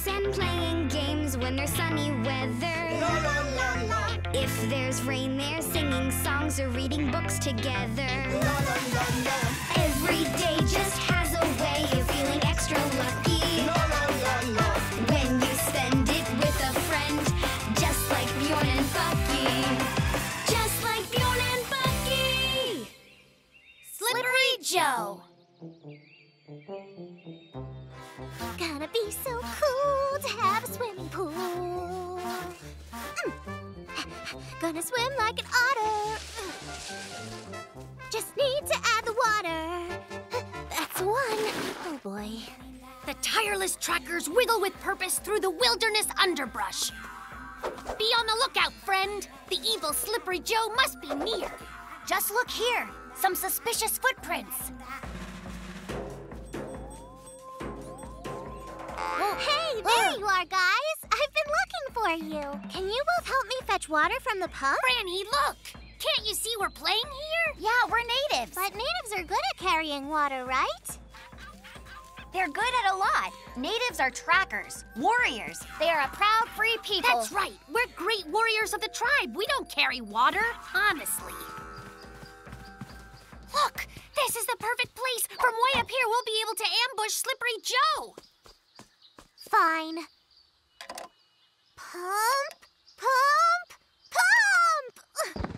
books and playing games when there's sunny weather. La la la la. If there's rain, they're singing songs or reading books together. La la la la. Every day just has a way of feeling extra lucky. La la la la. When you spend it with a friend, just like Bjorn and Bucky. Just like Bjorn and Bucky. Slippery Joe. Gonna be so cool to have a swimming pool. Gonna swim like an otter. Just need to add the water. That's one. Oh boy. The tireless trackers wiggle with purpose through the wilderness underbrush. Be on the lookout, friend. The evil Slippery Joe must be near. Just look here. Some suspicious footprints. Hey, there you are, guys. I've been looking for you. Can you both help me fetch water from the pump? Franny, look! Can't you see we're playing here? Yeah, we're natives. But natives are good at carrying water, right? They're good at a lot. Natives are trackers, warriors. They are a proud, free people. That's right. We're great warriors of the tribe. We don't carry water, honestly. Look, this is the perfect place. From way up here, we'll be able to ambush Slippery Joe. Fine. Pump, pump, pump!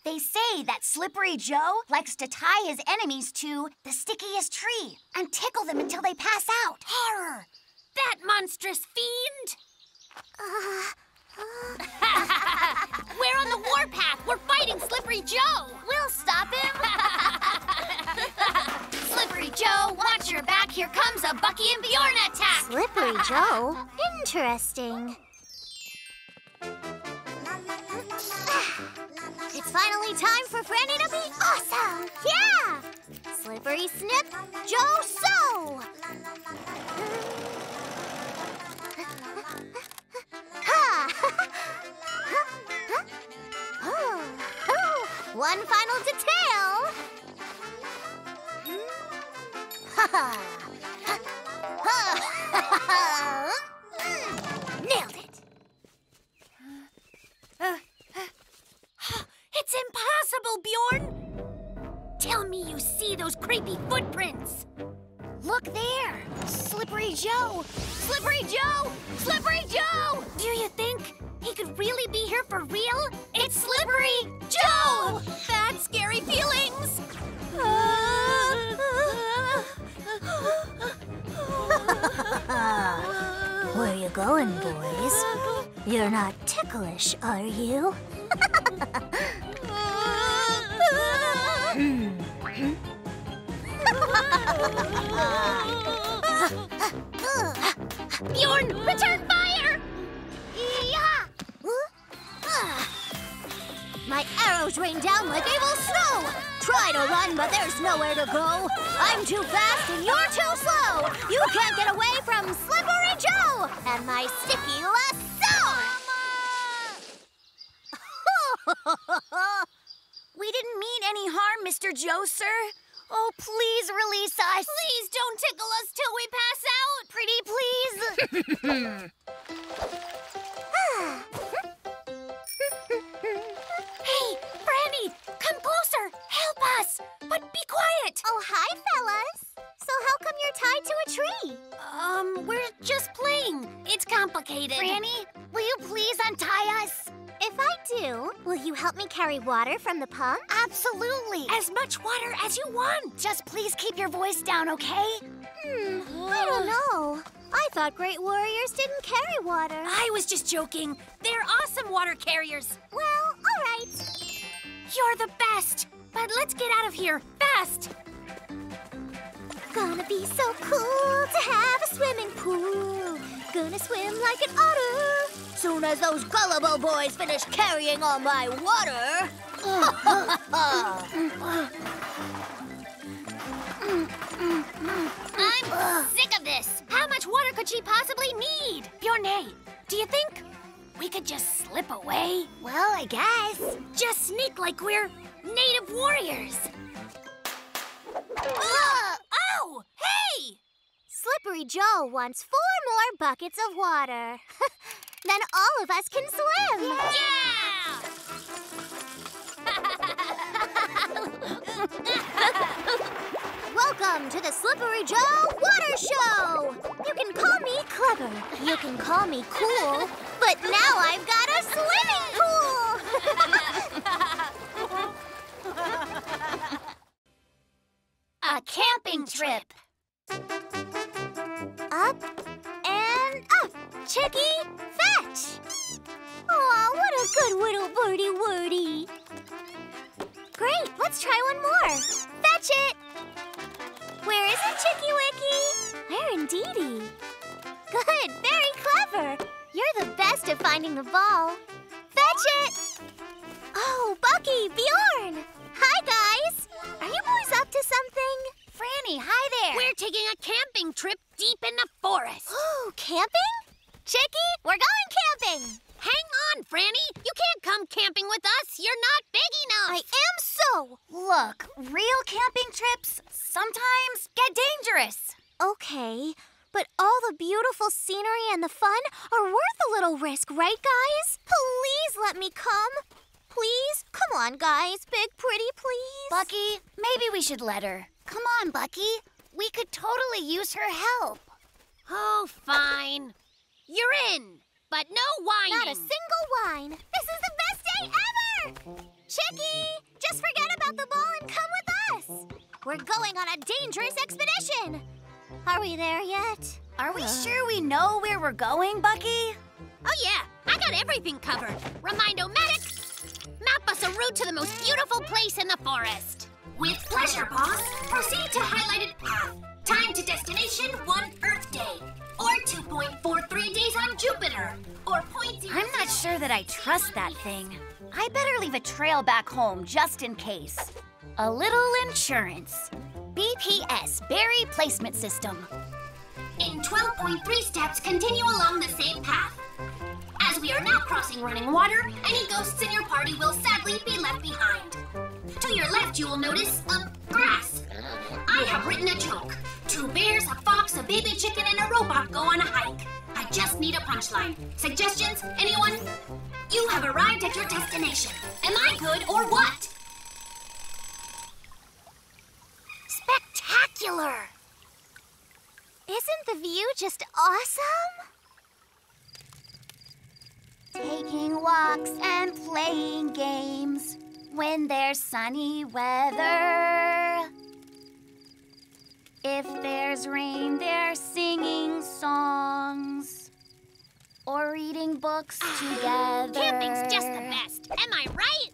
They say that Slippery Joe likes to tie his enemies to the stickiest tree and tickle them until they pass out. Horror! That monstrous fiend! We're on the warpath. We're fighting Slippery Joe. We'll stop him. Slippery Joe, watch your back. Here comes a Bucky and Bjorn attack. Slippery Joe? Interesting. It's finally time for Franny to be awesome! Yeah! Slippery Snip, Joe So! One final detail! Nailed it! It's impossible, Bjorn! Tell me you see those creepy footprints. Look there! Slippery Joe! Slippery Joe! Slippery Joe! Do you think he could really be here for real? It's Slippery Joe! Bad, scary feelings! Where you going, boys? You're not ticklish, are you? Bjorn, return fire! My arrows rain down like able snow! Try to run, but there's nowhere to go. I'm too fast and you're too slow. You can't get away from Slippery Joe and my sticky lasso! We didn't mean any harm, Mr. Joe, sir. Oh, please release us. Please don't tickle us till we pass out. Pretty please. Hey, Franny, come closer. Help us. But be quiet. Oh, hi, fellas. So how come you're tied to a tree? We're just playing. It's complicated. Franny, will you please untie us? If I do, will you help me carry water from the pump? Absolutely. As much water as you want. Just please keep your voice down, okay? I don't know. I thought great warriors didn't carry water. I was just joking. They're awesome water carriers. Well, all right. You're the best. But let's get out of here, fast. Gonna be so cool to have a swimming pool. Gonna swim like an otter. Soon as those gullible boys finish carrying all my water. I'm sick of this. How much water could she possibly need? Bjorn, do you think we could just slip away? Well, I guess. Just sneak like we're native warriors. Oh! Hey! Slippery Slippery Joe wants 4 more buckets of water. Then all of us can swim. Yeah! Welcome to the Slippery Joe Water Show! You can call me clever, you can call me cool, but now I've got a swimming pool! A camping trip. Up and up, Chicky, fetch! Aw, what a good little birdie wordy. Great, let's try one more. Fetch it! Where is it, Chicky Wicky? Where indeedy? Good, very clever. You're the best at finding the ball. Fetch it! Oh, Bucky, Bjorn! Hi, guys! Are you boys up to something? Franny, hi there. We're taking a camping trip deep in the forest. Oh, camping? Chicky, we're going camping! Hang on, Franny. You can't come camping with us. You're not big enough. I am so! Look, real camping trips sometimes get dangerous. Okay, but all the beautiful scenery and the fun are worth a little risk, right, guys? Please let me come. Please? Come on, guys. Big Pretty, please. Bucky, maybe we should let her. Come on, Bucky. We could totally use her help. Oh, fine. You're in, but no whining. Not a single whine. This is the best day ever! Chicky, just forget about the ball and come with us. We're going on a dangerous expedition. Are we there yet? Are we sure we know where we're going, Bucky? Oh, yeah. I got everything covered. Remind-O-Matic, map us a route to the most beautiful place in the forest. With pleasure, boss. Proceed to highlighted path. Time to destination 1 Earth day. Or 2.43 days on Jupiter. Or 0.0... I'm not sure that I trust that thing. I better leave a trail back home just in case. A little insurance. BPS, Berry Placement System. In 12.3 steps, continue along the same path. As we are now crossing running water, any ghosts in your party will sadly be left behind. To your left, you will notice, grass. I have written a joke. 2 bears, a fox, a baby chicken, and a robot go on a hike. I just need a punchline. Suggestions? Anyone? You have arrived at your destination. Am I good or what? Spectacular! Isn't the view just awesome? Taking walks and playing games when there's sunny weather. If there's rain, they're singing songs or reading books together. Camping's just the best. Am I right?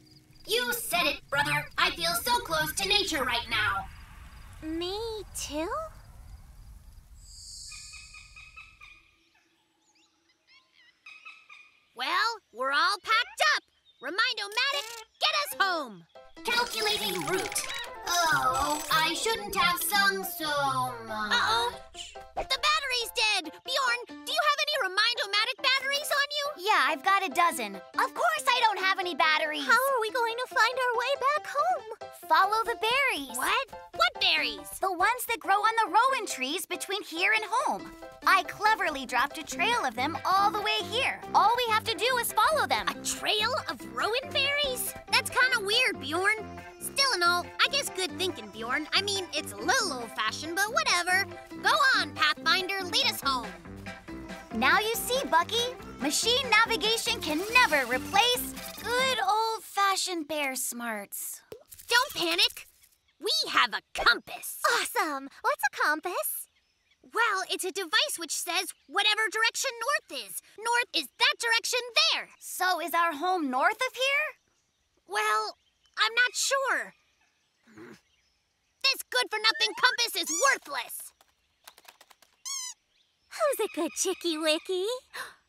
You said it, brother. I feel so close to nature right now. Me too? Well, we're all packed up. Remind-O-Matic, get us home. Calculating route. Oh, I shouldn't have sung so much. Uh-oh. The battery's dead. Bjorn, do you have any Remind-O-Matic batteries on you? Yeah, I've got a dozen. Of course I don't have any batteries. How are we going to find our way back home? Follow the berries. What? What berries? The ones that grow on the rowan trees between here and home. I cleverly dropped a trail of them all the way here. All we have to do is follow them. A trail of rowan berries? That's kind of weird, Bjorn. Still and all, I guess good thinking, Bjorn. I mean, it's a little old-fashioned, but whatever. Go on, Pathfinder, lead us home. Now you see, Bucky. Machine navigation can never replace good old-fashioned bear smarts. Don't panic. We have a compass. Awesome! What's a compass? Well, it's a device which says whatever direction north is. North is that direction there. So is our home north of here? Well, I'm not sure. This good-for-nothing compass is worthless. Who's a good chicky wicky?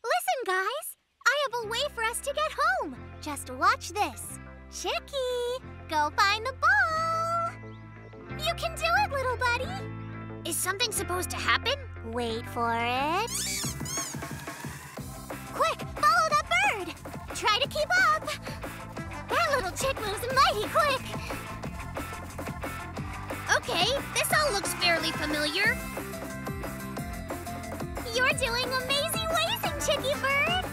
Listen, guys. I have a way for us to get home. Just watch this. Chicky, go find the ball. You can do it, little buddy. Is something supposed to happen? Wait for it. Quick, follow that bird. Try to keep up. That little chick moves mighty quick. Okay, this all looks fairly familiar. You're doing amazing racing, Chicky Bird!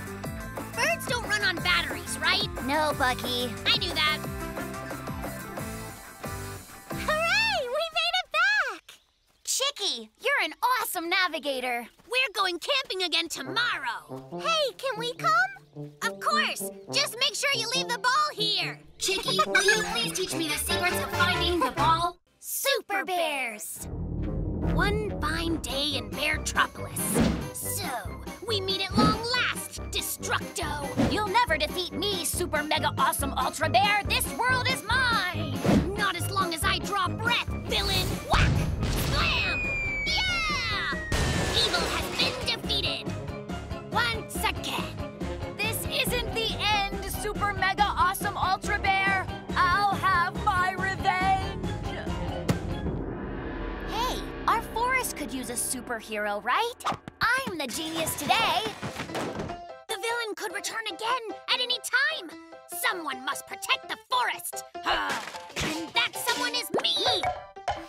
Birds don't run on batteries, right? No, Bucky. I knew that. Hooray! We made it back! Chicky, you're an awesome navigator. We're going camping again tomorrow. Hey, can we come? Of course. Just make sure you leave the ball here. Chicky, will you please teach me the secrets of finding the ball? Super Bears. One fine day in Beartropolis. So, we meet at long last, Destructo. You'll never defeat me, Super Mega Awesome Ultra Bear. This world is mine. Not as long as I draw breath, villain. Whack! Slam! Yeah! Evil has been defeated. Once again. This isn't the end, Super Mega Awesome Ultra Bear. I'll have my revenge. Hey, our forest could use a superhero, right? I'm the genius today. The villain could return again at any time. Someone must protect the forest. And that someone is me.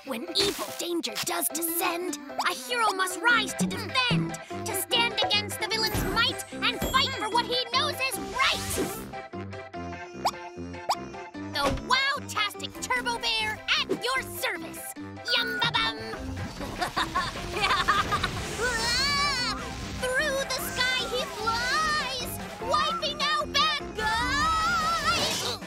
When evil danger does descend, a hero must rise to defend, to stand against the villain's might and fight for what he knows is right. The Wow-tastic Turbo Bear at your service. Yum-ba-bum. Through the sky he flies, wiping out bad guys.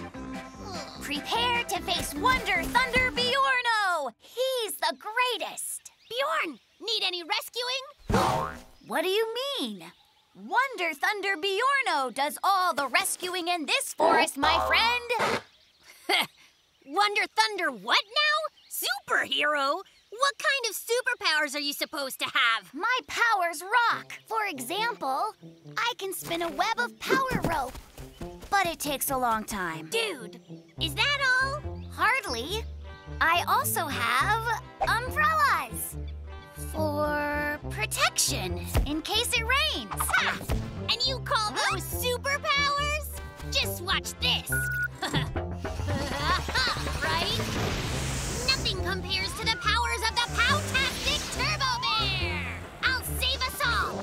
Prepare to face Wonder Thunder Bjorno. He's the greatest. Bjorn, need any rescuing? What do you mean? Wonder Thunder Bjorno does all the rescuing in this forest, my friend. Wonder Thunder what now? Superhero? What kind of superpowers are you supposed to have? My powers rock. For example, I can spin a web of power rope. But it takes a long time. Dude, is that all? Hardly. I also have umbrellas for protection in case it rains. Ha! And you call those superpowers? Just watch this. Right? Nothing compares to the powers of the Pow-tastic Turbo Bear. I'll save us all.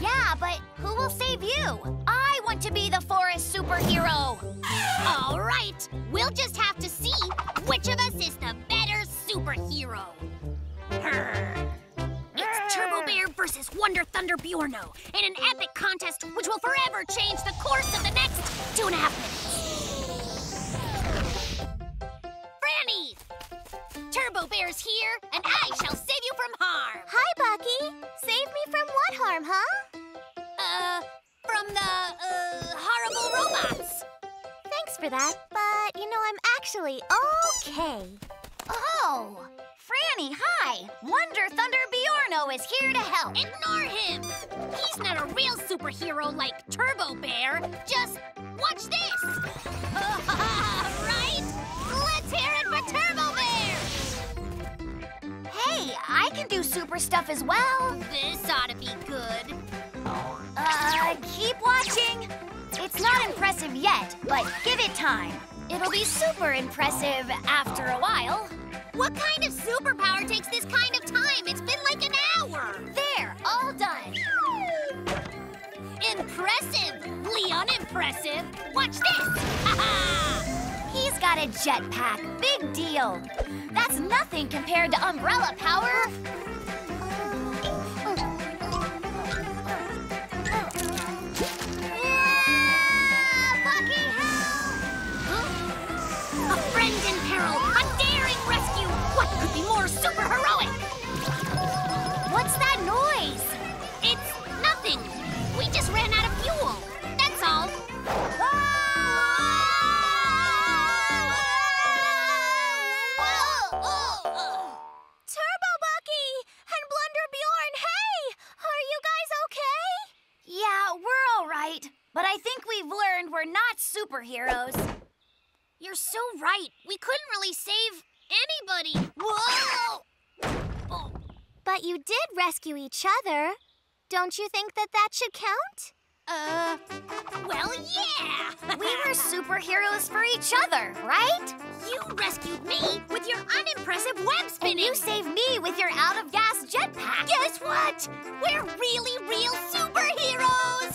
Yeah, but who will save you? I want to be the forest superhero. All right, we'll just have to see which of us is the better superhero. It's Turbo Bear versus Wonder Thunder Bjorno in an epic contest which will forever change the course of the next 2.5 minutes. Franny! Turbo Bear's here, and I shall save you from harm. Hi, Bucky. Save me from what harm, huh? From the, horrible robots. Thanks for that, but, I'm actually okay. Oh, Franny, hi. Wonder Thunder Bjorno is here to help. Ignore him! He's not a real superhero like Turbo Bear. Just watch this! Right? Let's hear it for Turbo Bear! Hey, I can do super stuff as well. This ought to be good. Keep watching. It's not impressive yet, but give it time. It'll be super impressive after a while. What kind of superpower takes this kind of time? It's been like an hour. There, all done. Impressively unimpressive. Watch this. He's got a jetpack. Big deal. That's nothing compared to umbrella power. Bucky, help! Huh? A friend in peril. A daring rescue. What could be more super heroic? What's that noise? It's nothing. We just ran out of fuel. That's all. Turbo Bucky and Blunder Bjorn, hey! Are you guys okay? Yeah, we're all right. But I think we've learned we're not superheroes. You're so right. We couldn't really save anybody. Whoa! But you did rescue each other. Don't you think that should count? Well, yeah! We were superheroes for each other, right? You rescued me with your unimpressive web spinning! And you saved me with your out-of-gas jetpack. Guess what? We're really real superheroes!